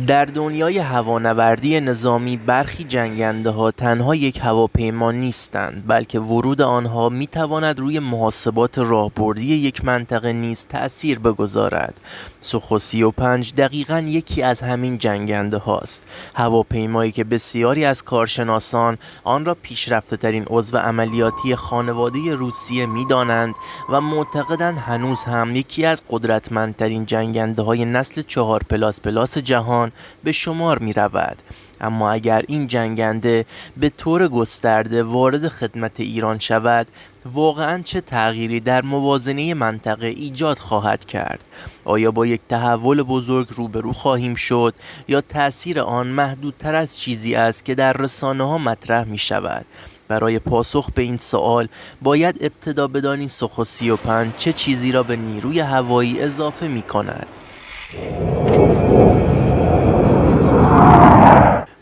در دنیای هوانوردی نظامی برخی جنگنده‌ها تنها یک هواپیما نیستند، بلکه ورود آنها می‌تواند روی محاسبات راهبردی یک منطقه نیز تأثیر بگذارد. سوخو 35 دقیقاً یکی از همین جنگنده‌هاست. هواپیمایی که بسیاری از کارشناسان آن را پیشرفته‌ترین عضو عملیاتی خانواده روسیه می‌دانند و معتقدند هنوز هم یکی از قدرتمندترین جنگنده‌های نسل 4++ جهان به شمار می رود. اما اگر این جنگنده به طور گسترده وارد خدمت ایران شود، واقعاً چه تغییری در موازنه منطقه ایجاد خواهد کرد؟ آیا با یک تحول بزرگ روبرو خواهیم شد یا تأثیر آن محدودتر از چیزی است که در رسانه‌ها مطرح می شود؟ برای پاسخ به این سوال باید ابتدا بدانیم سوخو 35 چه چیزی را به نیروی هوایی اضافه می کند.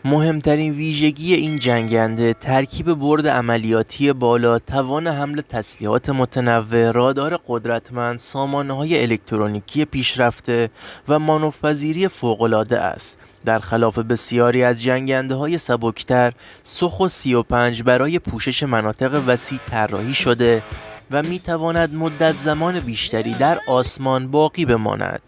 مهمترین ویژگی این جنگنده ترکیب برد عملیاتی بالا، توان حمل تسلیحات متنوع، رادار قدرتمند، سامانه‌های الکترونیکی پیشرفته و مانورپذیری فوق‌العاده است. در خلاف بسیاری از جنگنده‌های سبکتر، سوخو 35 برای پوشش مناطق وسیع طراحی شده و میتواند مدت زمان بیشتری در آسمان باقی بماند.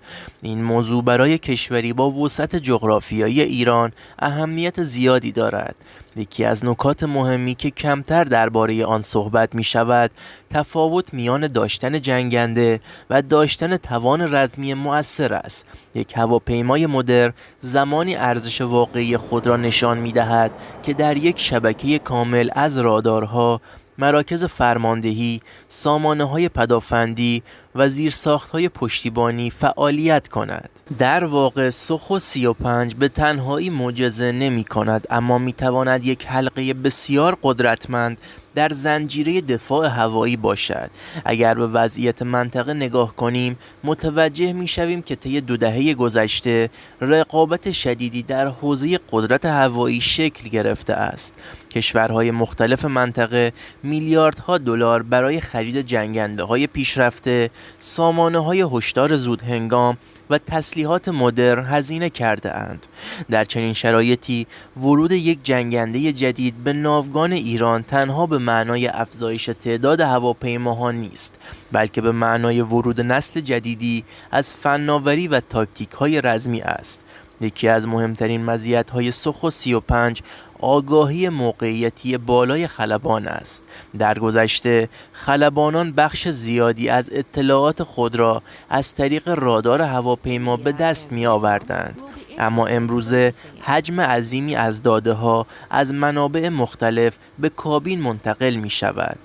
این موضوع برای کشوری با وسعت جغرافیایی ایران اهمیت زیادی دارد. یکی از نکات مهمی که کمتر درباره آن صحبت می شود، تفاوت میان داشتن جنگنده و داشتن توان رزمی مؤثر است. یک هواپیمای مدرن زمانی ارزش واقعی خود را نشان می دهد که در یک شبکه کامل از رادارها، مراکز فرماندهی، سامانه‌های پدافندی و زیرساخت‌های پشتیبانی فعالیت کند. در واقع سوخو 35 به تنهایی معجزه نمی‌کند، اما می‌تواند یک حلقه بسیار قدرتمند در زنجیره دفاع هوایی باشد. اگر به وضعیت منطقه نگاه کنیم، متوجه می‌شویم که طی 2 دهه گذشته رقابت شدیدی در حوزه قدرت هوایی شکل گرفته است. کشورهای مختلف منطقه میلیاردها دلار برای خرید جنگنده‌های پیشرفته، سامانه‌های هشدار زودهنگام و تسلیحات مدرن هزینه کرده اند. در چنین شرایطی ورود یک جنگنده جدید به ناوگان ایران تنها به معنای افزایش تعداد هواپیماها نیست، بلکه به معنای ورود نسل جدیدی از فناوری و تاکتیک‌های رزمی است. یکی از مهمترین مزیت‌های سوخو 35 آگاهی موقعیتی بالای خلبان است. در گذشته خلبانان بخش زیادی از اطلاعات خود را از طریق رادار هواپیما به دست می آوردند، اما امروزه حجم عظیمی از داده‌ها از منابع مختلف به کابین منتقل می شود.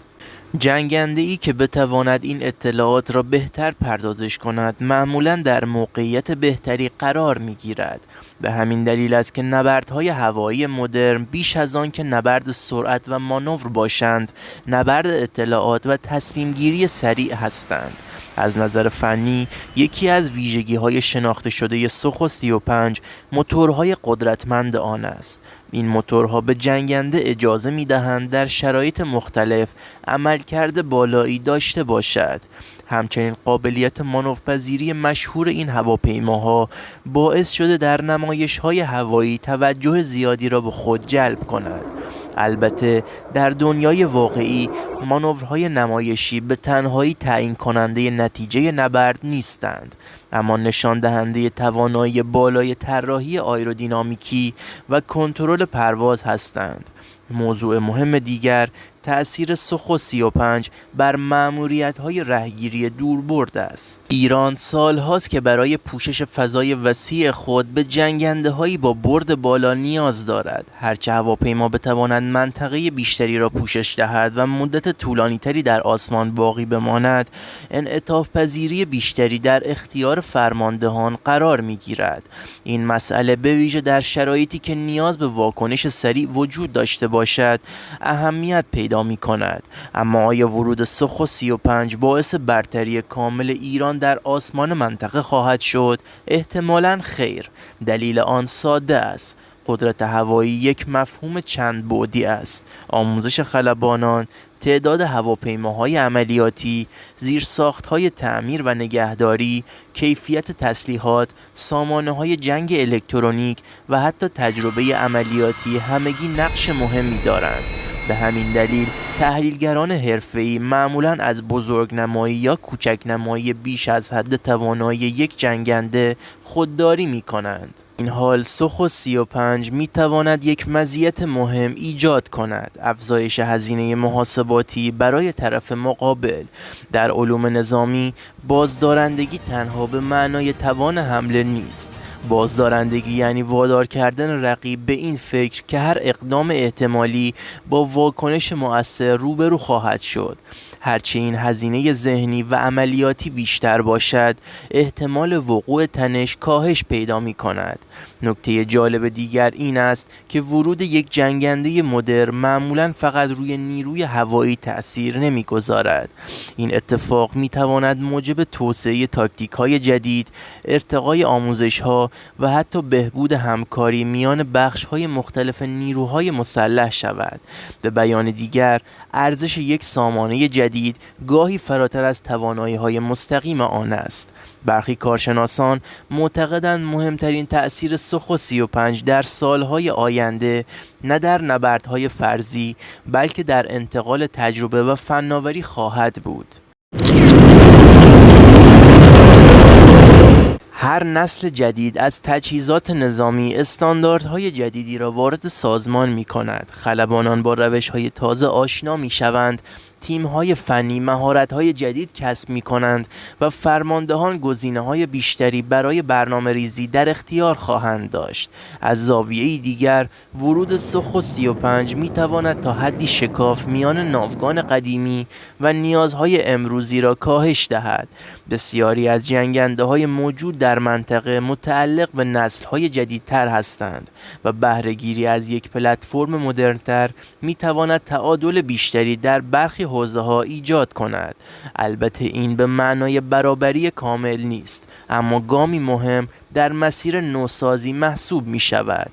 جنگنده‌ای که بتواند این اطلاعات را بهتر پردازش کند معمولاً در موقعیت بهتری قرار می‌گیرد. به همین دلیل است که نبردهای هوایی مدرن بیش از آن که نبرد سرعت و مانور باشند، نبرد اطلاعات و تصمیم‌گیری سریع هستند. از نظر فنی، یکی از ویژگی‌های شناخته شده سوخو 35 موتورهای قدرتمند آن است. این موتورها به جنگنده اجازه می‌دهند در شرایط مختلف عملکرد بالایی داشته باشد. همچنین قابلیت مانورپذیری مشهور این هواپیماها باعث شده در نمایش‌های هوایی توجه زیادی را به خود جلب کند. البته در دنیای واقعی مانورهای نمایشی به تنهایی تعیین کننده نتیجه نبرد نیستند، اما نشان دهنده توانایی بالای طراحی آیرودینامیکی و کنترل پرواز هستند. موضوع مهم دیگر تأثیر سوخو 35 بر مأموریت‌های رهگیری دوربرد است. ایران سالهاست که برای پوشش فضای وسیع خود به جنگنده‌هایی با برد بالا نیاز دارد. هرچه هواپیما بتواند منطقه بیشتری را پوشش دهد و مدت طولانی‌تری در آسمان باقی بماند، انعطاف پذیری بیشتری در اختیار فرماندهان قرار می‌گیرد. این مسئله به ویژه در شرایطی که نیاز به واکنش سریع وجود داشته باشد، اهمیت پیدا می کند. اما آیا ورود سوخو 35 باعث برتری کامل ایران در آسمان منطقه خواهد شد؟ احتمالاً خیر. دلیل آن ساده است. قدرت هوایی یک مفهوم چند بعدی است: آموزش خلبانان، تعداد هواپیماهای عملیاتی، زیرساخت‌های تعمیر و نگهداری، کیفیت تسلیحات، سامانه‌های جنگ الکترونیک و حتی تجربه عملیاتی همگی نقش مهمی دارند. به همین دلیل تحلیلگران حرفه‌ای معمولاً از بزرگنمایی یا کوچک‌نمایی بیش از حد توانایی یک جنگنده خودداری می‌کنند. این حال سوخو 35 می‌تواند یک مزیت مهم ایجاد کند: افزایش هزینه محاسباتی برای طرف مقابل. در علوم نظامی بازدارندگی تنها به معنای توان حمله نیست. بازدارندگی یعنی وادار کردن رقیب به این فکر که هر اقدام احتمالی با واکنش مؤثر روبرو خواهد شد. هرچه این هزینه ذهنی و عملیاتی بیشتر باشد، احتمال وقوع تنش کاهش پیدا می کند. نکته جالب دیگر این است که ورود یک جنگنده مدرن معمولاً فقط روی نیروی هوایی تأثیر نمی‌گذارد. این اتفاق می‌تواند موجب توسعه تاکتیک‌های جدید، ارتقای آموزش‌ها و حتی بهبود همکاری میان بخش‌های مختلف نیروهای مسلح شود. به بیان دیگر، ارزش یک سامانه جدید گاهی فراتر از توانایی‌های مستقیم آن است. برخی کارشناسان معتقدند مهمترین تأثیر سوخو 35 در سالهای آینده نه در نبردهای فرضی بلکه در انتقال تجربه و فناوری خواهد بود. هر نسل جدید از تجهیزات نظامی استانداردهای جدیدی را وارد سازمان می کند. خلبانان با روش‌های تازه آشنا می شوند، تیم‌های فنی مهارت‌های جدید کسب می‌کنند و فرماندهان گزینه‌های بیشتری برای برنامه‌ریزی در اختیار خواهند داشت. از زاویه‌ای دیگر، ورود سوخو 35 می‌تواند تا حدی شکاف میان ناوگان قدیمی و نیازهای امروزی را کاهش دهد. بسیاری از جنگنده‌های موجود در منطقه متعلق به نسل‌های جدیدتر هستند و بهره‌گیری از یک پلتفرم مدرن‌تر می‌تواند تعادل بیشتری در برخی حوزه‌ها ایجاد کند. البته این به معنای برابری کامل نیست، اما گامی مهم در مسیر نوسازی محسوب می شود.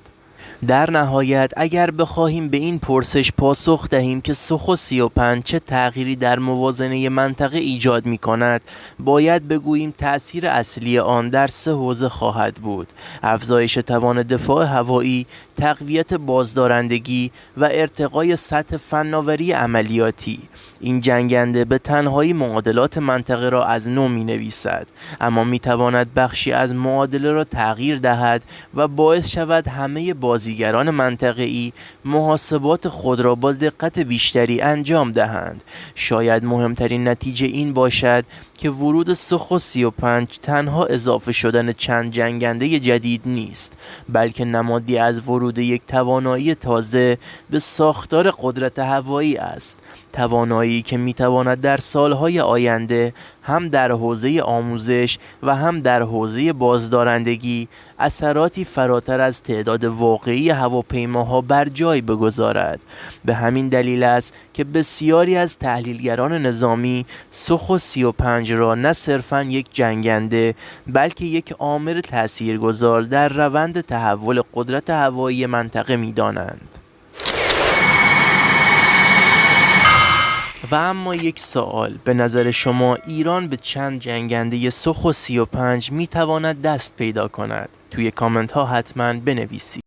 در نهایت اگر بخواهیم به این پرسش پاسخ دهیم که سوخو 35 چه تغییری در موازنه منطقه ایجاد می کند، باید بگوییم تأثیر اصلی آن در 3 حوزه خواهد بود: افزایش توان دفاع هوایی، تقویت بازدارندگی و ارتقای سطح فناوری عملیاتی. این جنگنده به تنهایی معادلات منطقه را از نو می نویسد، اما می تواند بخشی از معادله را تغییر دهد و باعث شود همه بازیگران منطقه‌ای محاسبات خود را با دقت بیشتری انجام دهند. شاید مهمترین نتیجه این باشد که ورود سوخو 35 تنها اضافه شدن چند جنگنده جدید نیست، بلکه نمادی از ورود یک توانایی تازه به ساختار قدرت هوایی است. توانایی که میتواند در سالهای آینده هم در حوزه آموزش و هم در حوزه بازدارندگی اثراتی فراتر از تعداد واقعی هواپیماها بر جای بگذارد. به همین دلیل است که بسیاری از تحلیلگران نظامی سوخو 35 را نه صرفاً یک جنگنده بلکه یک عامل تاثیرگذار در روند تحول قدرت هوایی منطقه می‌دانند. و اما یک سوال: به نظر شما ایران به چند جنگنده سوخو 35 میتواند دست پیدا کند؟ توی کامنت ها حتما بنویسید.